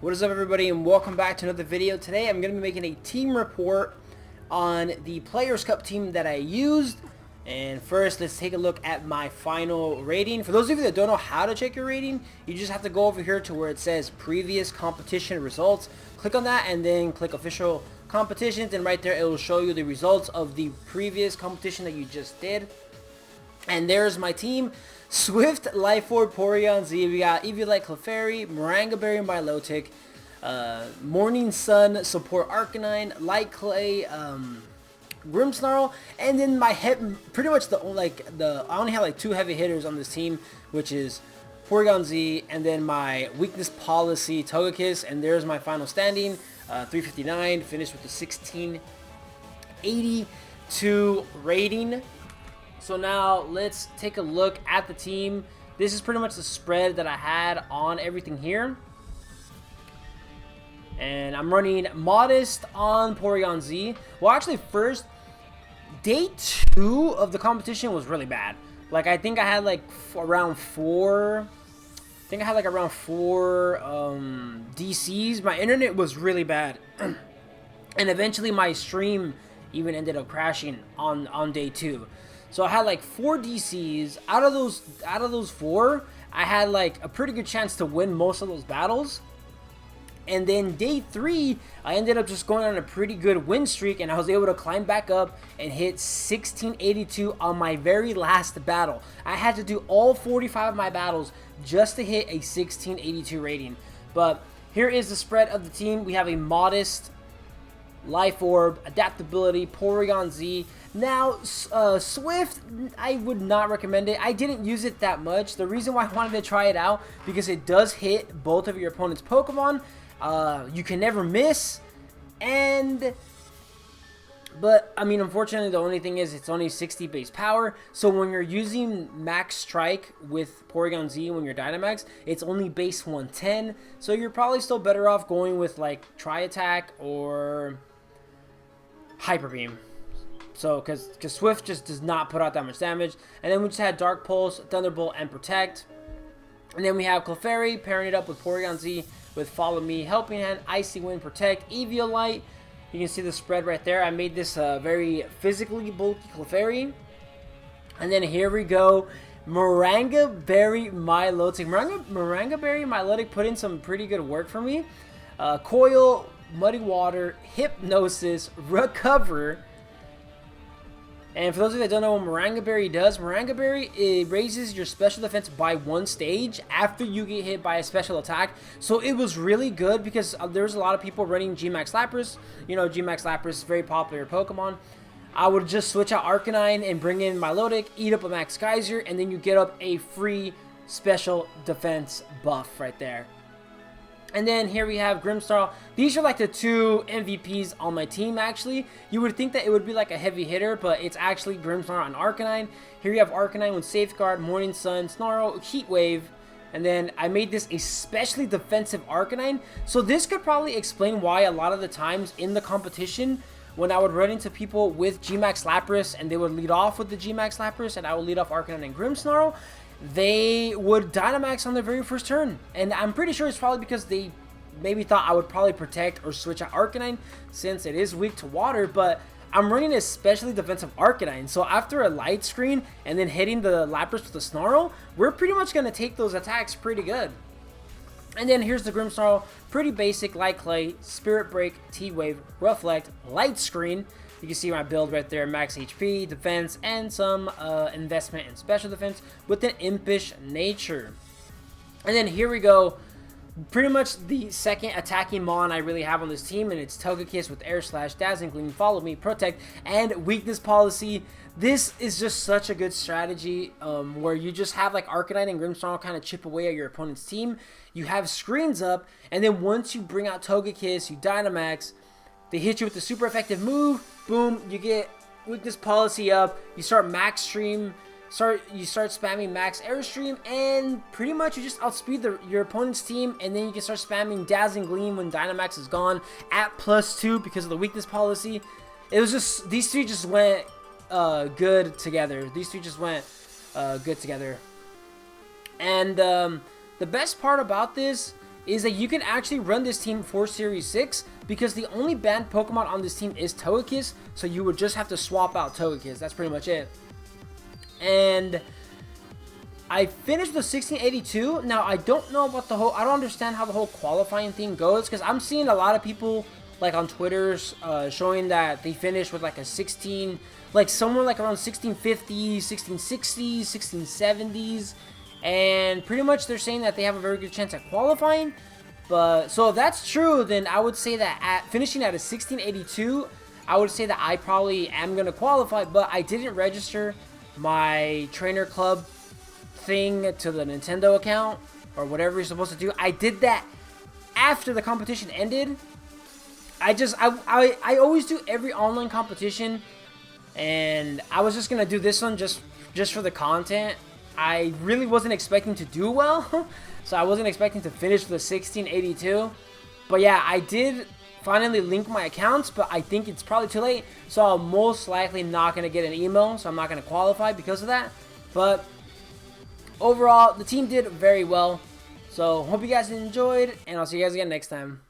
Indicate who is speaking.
Speaker 1: What is up, everybody, and welcome back to another video. Today I'm going to be making a team report on the Players Cup team that I used. And first, let's take a look at my final rating. For those of you that don't know how to check your rating, you just have to go over here to where it says previous competition results. Click on that and then click official competitions, and right there it will show you the results of the previous competition that you just did. And there's my team. Swift, Lifeorb, Porygon Z. We got Eviolite, Clefairy, Morangaberry, Milotic, Morning Sun, Support Arcanine, Light Clay, Grimmsnarl, and then my pretty much I only have like 2 heavy hitters on this team, which is Porygon Z, and then my weakness policy Togekiss. And there's my final standing, 359, finished with the 1682 rating. So now let's take a look at the team. This is pretty much the spread that I had on everything here. And I'm running Modest on Porygon Z. Well, actually, first, day 2 of the competition was really bad. Like, I think I had like around 4... DCs. My internet was really bad. And eventually my stream even ended up crashing on day 2. So I had like 4 DCs. Out of those 4, I had like a pretty good chance to win most of those battles. And then day 3, I ended up just going on a pretty good win streak, and I was able to climb back up and hit 1682 on my very last battle. I had to do all 45 of my battles just to hit a 1682 rating. But here is the spread of the team. We have a Modest, Lifeorb, Adaptability, Porygon Z. Now, Swift, I would not recommend it. I didn't use it that much. The reason why I wanted to try it out, because it does hit both of your opponent's Pokemon. You can never miss. But, I mean, unfortunately, the only thing is it's only 60 base power. So when you're using Max Strike with Porygon Z when you're Dynamax, it's only base 110. So you're probably still better off going with, like, Tri-Attack or Hyper Beam. So, because Swift just does not put out that much damage. And then we just had Dark Pulse, Thunderbolt, and Protect. And then we have Clefairy pairing it up with Porygon Z with Follow Me, Helping Hand, Icy Wind, Protect, Eviolite. You can see the spread right there. I made this very physically bulky Clefairy. And then here we go. Morangaberry, Milotic. Morangaberry, Milotic put in some pretty good work for me. Coil, Muddy Water, Hypnosis, Recover. And for those of you that don't know what Morangaberry does, Morangaberry, it raises your special defense by 1 stage after you get hit by a special attack. So it was really good because there's a lot of people running Gmax Lapras. You know, Gmax Lapras is a very popular Pokemon. I would just switch out Arcanine and bring in Milotic, eat up a Max Geyser, and then you get up a free special defense buff right there. And then here we have Grimmsnarl. These are like the 2 MVPs on my team, actually. You would think that it would be like a heavy hitter, but it's actually Grimmsnarl and Arcanine. Here you have Arcanine with Safeguard, Morning Sun, Snarl, Heat Wave. And then I made this a specially defensive Arcanine. So this could probably explain why a lot of the times in the competition, when I would run into people with Gmax Lapras and they would lead off with the Gmax Lapras and I would lead off Arcanine and Grimmsnarl, they would Dynamax on their very first turn. And I'm pretty sure it's probably because they maybe thought I would probably protect or switch out Arcanine since it is weak to water, but I'm running a specially defensive Arcanine. So after a light screen and then hitting the Lapras with the Snarl, we're pretty much going to take those attacks pretty good. And then here's the Grimmsnarl, pretty basic, Light Clay, Spirit Break, T-Wave, Reflect, Light Screen. You can see my build right there, max HP, defense, and some investment in special defense with an impish nature. And then here we go, pretty much the second attacking Mon I really have on this team, and it's Togekiss with Air Slash, Dazzling Gleam, Follow Me, Protect, and Weakness Policy. This is just such a good strategy where you just have like Arcanine and Grimmsnarl kind of chip away at your opponent's team. You have screens up, and then once you bring out Togekiss, you Dynamax, they hit you with the super effective move, boom, you get Weakness Policy up, you start Max Stream, you start spamming Max Airstream, and pretty much you just outspeed your opponent's team, and then you can start spamming Dazzling Gleam when Dynamax is gone at +2 because of the Weakness Policy. It was just, these 3 just went good together. And the best part about this is that you can actually run this team for Series 6 because the only banned Pokemon on this team is Togekiss, so you would just have to swap out Togekiss. That's pretty much it. And I finished the 1682. Now, I don't know about the whole... I don't understand how the whole qualifying thing goes because I'm seeing a lot of people, like, on Twitter's showing that they finished with, like, a 16... Like, somewhere, like, around 1650s, 1660s, 1670s. And pretty much they're saying that they have a very good chance at qualifying. But, so if that's true, then I would say that at finishing at a 1682, I would say that I probably am going to qualify. But I didn't register my trainer club thing to the Nintendo account or whatever you're supposed to do. I did that after the competition ended. I always do every online competition, and I was just going to do this one just for the content. I really wasn't expecting to do well, so I wasn't expecting to finish the 1682. But yeah, I did finally link my accounts, but I think it's probably too late, so I'm most likely not going to get an email, so I'm not going to qualify because of that. But overall, the team did very well, so hope you guys enjoyed, and I'll see you guys again next time.